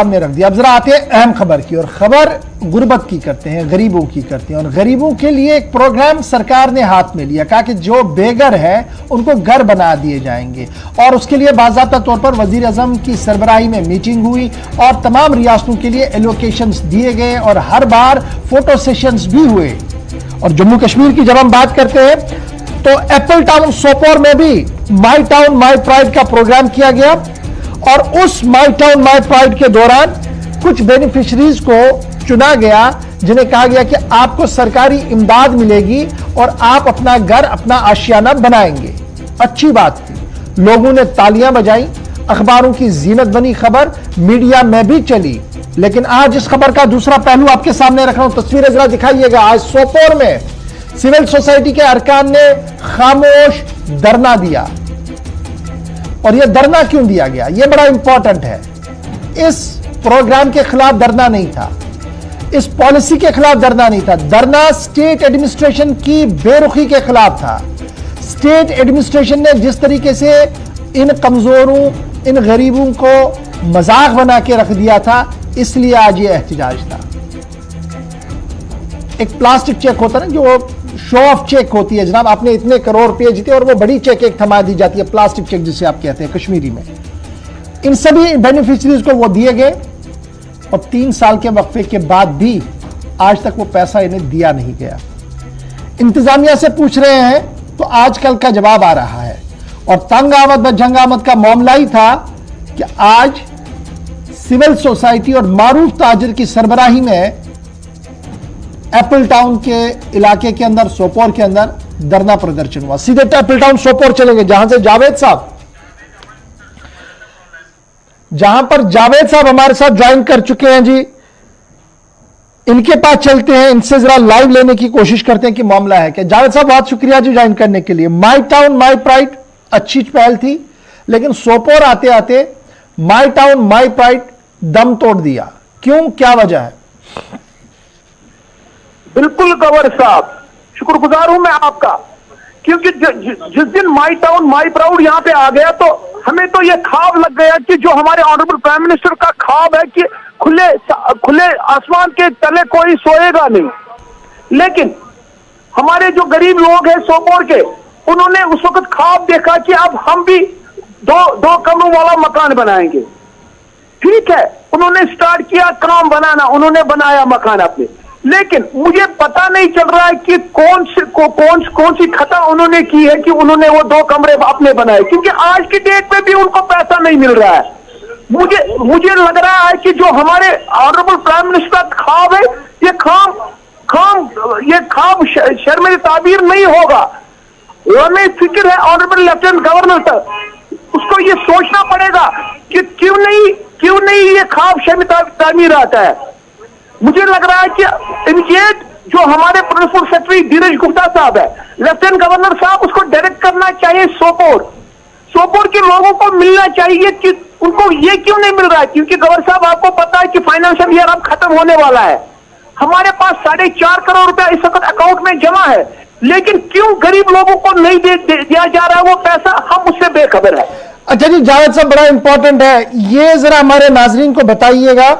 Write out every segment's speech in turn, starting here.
सामने रख दिया। अब जरा आते हैं अहम खबर की, और खबर गुर्बत की करते हैं, गरीबों की करते हैं। और गरीबों के लिए एक प्रोग्राम सरकार ने हाथ में लिया, कहा कि जो बेघर है उनको घर बना दिए जाएंगे, और उसके लिए बाज़ाब्ता तौर पर वजीर आज़म की सरबराही में मीटिंग हुई और तमाम रियासतों के लिए एलोकेशंस दिए गए और हर बार फोटो सेशंस भी हुए। और जम्मू कश्मीर की जब हम बात करते हैं तो एप्पल टाउन सोपोर में भी माई टाउन माई प्राइड का प्रोग्राम किया गया, और उस माई टाउन माई प्राइड के दौरान कुछ बेनिफिशरीज को चुना गया जिन्हें कहा गया कि आपको सरकारी इमदाद मिलेगी और आप अपना घर, अपना आशियाना बनाएंगे। अच्छी बात थी, लोगों ने तालियां बजाई, अखबारों की जीनत बनी खबर, मीडिया में भी चली। लेकिन आज इस खबर का दूसरा पहलू आपके सामने रख रहा हूं, तस्वीरें जरा दिखाइएगा। आज सोपोर में सिविल सोसाइटी के अरकान ने खामोश धरना दिया, और यह धरना क्यों दिया गया, यह बड़ा इंपॉर्टेंट है। इस प्रोग्राम के खिलाफ धरना नहीं था, इस पॉलिसी के खिलाफ धरना नहीं था, धरना स्टेट एडमिनिस्ट्रेशन की बेरुखी के खिलाफ था। स्टेट एडमिनिस्ट्रेशन ने जिस तरीके से इन कमजोरों, इन गरीबों को मजाक बना के रख दिया था, इसलिए आज यह एहतजाज था। एक प्लास्टिक चेक होता है ना, जो शो ऑफ चेक होती है, जनाब आपने इतने करोड़ रुपए जीते, और वो बड़ी चेक एक थमा दी जाती है, प्लास्टिक चेक जिसे आप कहते हैं कश्मीरी में। इन सभी बेनिफिशरीज को वो दिए गए, और 3 साल के वक्फे के बाद भी आज तक वो पैसा इन्हें दिया नहीं गया। इंतजामिया से पूछ रहे हैं तो आजकल का जवाब आ रहा है, और तंग आमद व जंग आमद का मामला ही था कि आज सिविल सोसाइटी और मारूफ ताजिर की सरबराही में एप्पल टाउन के इलाके के अंदर, सोपोर के अंदर धरना प्रदर्शन हुआ। सीधे एप्पल टाउन सोपोर चले गए, जहां पर जावेद साहब हमारे साथ ज्वाइन कर चुके हैं जी। इनके पास चलते हैं, इनसे जरा लाइव लेने की कोशिश करते हैं कि मामला है क्या। जावेद साहब बहुत शुक्रिया जी ज्वाइन करने के लिए। माई टाउन माई प्राइड अच्छी पहल थी, लेकिन सोपोर आते आते माई टाउन माई प्राइड दम तोड़ दिया, क्यों, क्या वजह है? बिल्कुल गवर साहब, शुक्रगुजार हूं मैं आपका, क्योंकि जिस दिन माई टाउन माई प्राउड यहां पे आ गया तो हमें तो ये ख्वाब लग गया कि जो हमारे ऑनरेबल प्राइम मिनिस्टर का ख्वाब है कि खुले आसमान के तले कोई सोएगा नहीं। लेकिन हमारे जो गरीब लोग हैं सोपोर के, उन्होंने उस वक्त ख्वाब देखा कि अब हम भी दो कमरों वाला मकान बनाएंगे। ठीक है, उन्होंने स्टार्ट किया काम बनाना, उन्होंने बनाया मकान अपने, लेकिन मुझे पता नहीं चल रहा है कि कौन सी खता उन्होंने की है कि उन्होंने वो 2 कमरे अपने बनाए, क्योंकि आज की डेट में भी उनको पैसा नहीं मिल रहा है। मुझे लग रहा है कि जो हमारे ऑनरेबल प्राइम मिनिस्टर का ख्वाब है, ये ख्वाब शर्म ताबीर नहीं होगा। हमें फिक्र है ऑनरेबल लेफ्टिनेंट गवर्नर तक, उसको ये सोचना पड़ेगा कि क्यों नहीं ये ख्वाब शर्म ताबीर आता है। मुझे लग रहा है कि इमीडिएट जो हमारे प्रिंसिपल सेक्रेटरी धीरज गुप्ता साहब है, लेफ्टिनेंट गवर्नर साहब, उसको डायरेक्ट करना चाहिए सोपोर के लोगों को मिलना चाहिए कि उनको ये क्यों नहीं मिल रहा है। क्योंकि गवर्नर साहब आपको पता है कि फाइनेंशियल ईयर अब खत्म होने वाला है, हमारे पास 4.5 करोड़ रुपया इस वक्त अकाउंट में जमा है, लेकिन क्यों गरीब लोगों को नहीं दिया जा रहा है वो पैसा, हम उससे बेखबर है। अच्छा जी जावेद साहब, बड़ा इंपॉर्टेंट है ये, जरा हमारे नाजरीन को बताइएगा,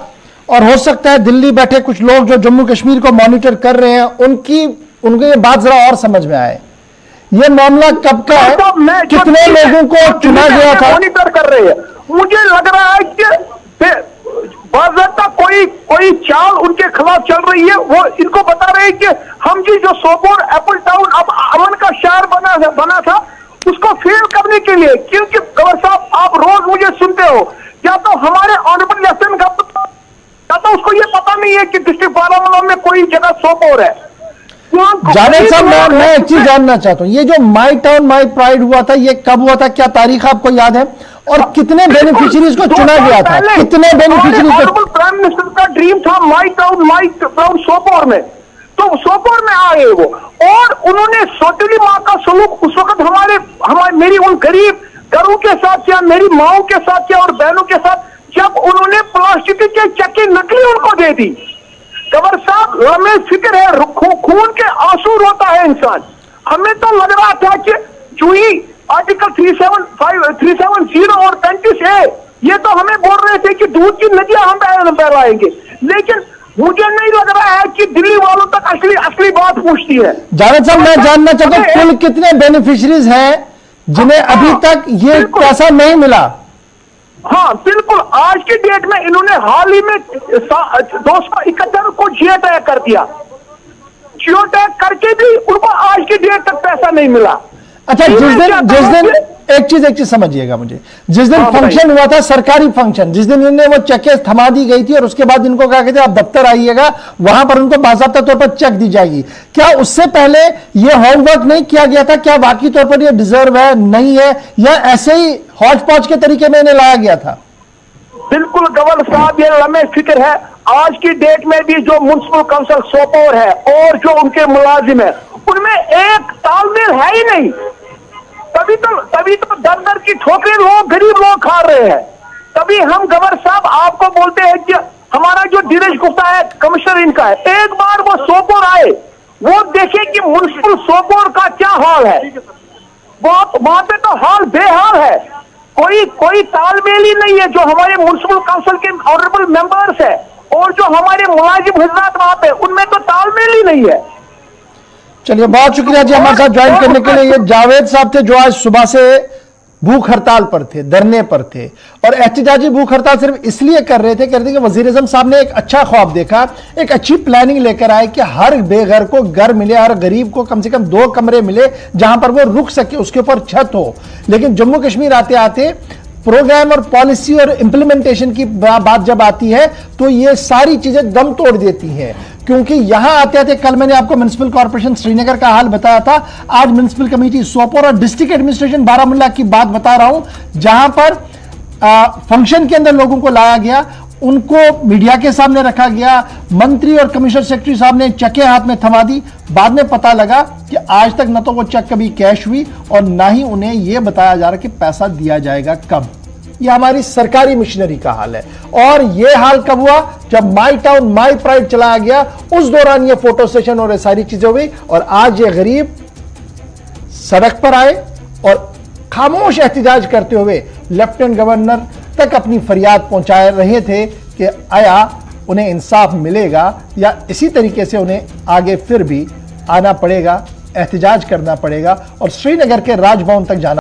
और हो सकता है दिल्ली बैठे कुछ लोग जो जम्मू कश्मीर को मॉनिटर कर रहे हैं उनको ये बात जरा और समझ में आए। ये मामला कब का है, कितने लोगों को चुना गया था? मॉनिटर कर रहे हैं, मुझे लग रहा है कि बाज़ाब्ता कोई चाल उनके खिलाफ चल रही है। वो इनको बता रहे हैं कि हम जी जो सोपोर एप्पल टाउन अब अमन का शहर बना था, उसको फेल करने के लिए, क्योंकि गवर्नर साहब आप रोज मुझे सुनते हो, या तो हमारे ऑनरेबल लेफ्टिनेंट गवर्नर, या तो उसको ये पता नहीं है कि डिस्ट्रिक्ट बारामूला में कोई जगह सोपोर है। जावेद साहब, मैं एक चीज जानना चाहता हूँ, ये जो माई टाउन माई प्राइड हुआ था, ये कब हुआ था, क्या तारीख आपको याद है, और कितने बेनिफिशरीज को चुना गया था? कितने बेनिफिशरीज को? प्राइम मिनिस्टर का ड्रीम था माई टाउन माई प्राउड सोपोर में, तो सोपोर में आए वो, और उन्होंने सौतेली माँ का सलूक उस वक्त हमारे मेरी उन गरीब घरों के साथ किया, मेरी माओं के साथ किया और बहनों के साथ, जब उन्होंने प्लास्टिक के चक्के नकली उनको दे दी। गवर्नर साहब, हमें फिक्र है, खून के आंसू रोता है इंसान। हमें तो लग रहा था कि जो ही आर्टिकल 370 और 35A ये तो हमें बोल रहे थे कि दूध की नदियां हम बहलाएंगे, लेकिन मुझे नहीं लग रहा है कि दिल्ली वालों तक असली असली बात पूछती है। जावेद साहब, मैं जानना चाहता हूं कुल कितने बेनिफिशरीज हैं जिन्हें अभी तक ये पैसा नहीं मिला? हाँ बिल्कुल, आज की डेट में इन्होंने हाल ही में 271 को जियो टैग कर दिया। जियो टैग करके भी उनको आज की डेट तक पैसा नहीं मिला। अच्छा, जिस दिन एक चीज समझिएगा मुझे, जिस दिन फंक्शन हुआ था, सरकारी फंक्शन, जिस दिन इन्हें वो चेकें थमा दी गई थी और उसके बाद इनको कहा गया था आप दफ्तर आइएगा, वहां पर उनको बाकायदा तौर पर चेक दी जाएगी, क्या उससे पहले ये होमवर्क नहीं किया गया था? क्या वाकई तौर पर ये डिजर्व है, नहीं है, या ऐसे ही हौच पौच के तरीके में इन्हें लाया गया था? बिल्कुल गवर्नर साहब, ये लम्हे फिक्र है। आज की डेट में भी जो म्युनिसिपल काउंसिल सोपोर है और जो उनके मुलाजिम है, उनमें एक तालमेल है ही नहीं। तभी तो दर दर की ठोकरें लोग, गरीब लोग खा रहे हैं। तभी हम गवर्नर साहब आपको बोलते हैं कि हमारा जो धीरज गुप्ता है, कमिश्नर इनका है, एक बार वो सोपोर आए, वो देखे कि म्युनिसिपल सोपोर का क्या हाल है। वहां पे तो हाल बेहाल है, कोई तालमेल ही नहीं है। जो हमारे म्युनिसिपल काउंसिल के ऑनरेबल मेंबर्स है और जो हमारे मुलाजिम हजरात वहां पे, उनमें तो तालमेल ही नहीं है। चलिए, बहुत शुक्रिया जी हमारे साथ ज्वाइन करने के लिए। ये जावेद साहब थे जो आज सुबह से भूख हड़ताल पर थे, धरने पर थे, और एहतजाजी भूख हड़ताल सिर्फ इसलिए कर रहे थे कि वजीर आजम साहब ने एक अच्छा ख्वाब देखा, एक अच्छी प्लानिंग लेकर आए कि हर बेघर को घर मिले, हर गरीब को कम से कम 2 कमरे मिले जहां पर वो रुक सके, उसके ऊपर छत हो। लेकिन जम्मू कश्मीर आते आते प्रोग्राम और पॉलिसी और इंप्लीमेंटेशन की बात जब आती है तो ये सारी चीजें दम तोड़ देती हैं। क्योंकि यहां आते आते, कल मैंने आपको म्युनिसिपल कॉर्पोरेशन श्रीनगर का हाल बताया था, आज म्युनिसिपल कमेटी सोपोर और डिस्ट्रिक्ट एडमिनिस्ट्रेशन बारामूला की बात बता रहा हूं, जहां पर फंक्शन के अंदर लोगों को लाया गया, उनको मीडिया के सामने रखा गया, मंत्री और कमिश्नर सेक्रेटरी साहब ने चेकें हाथ में थमा दी। बाद में पता लगा कि आज तक न तो वो चेक कभी कैश हुई और ना ही उन्हें यह बताया जा रहा कि पैसा दिया जाएगा कब। यह हमारी सरकारी मिशनरी का हाल है। और यह हाल कब हुआ? जब माई टाउन माई प्राइड चलाया गया, उस दौरान ये फोटो सेशन और ये सारी चीजें हुई, और आज ये गरीब सड़क पर आए और खामोश एहतजाज करते हुए लेफ्टिनेंट गवर्नर तक अपनी फरियाद पहुंचा रहे थे कि आया उन्हें इंसाफ मिलेगा या इसी तरीके से उन्हें आगे फिर भी आना पड़ेगा, एहतजाज करना पड़ेगा और श्रीनगर के राजभवन तक जाना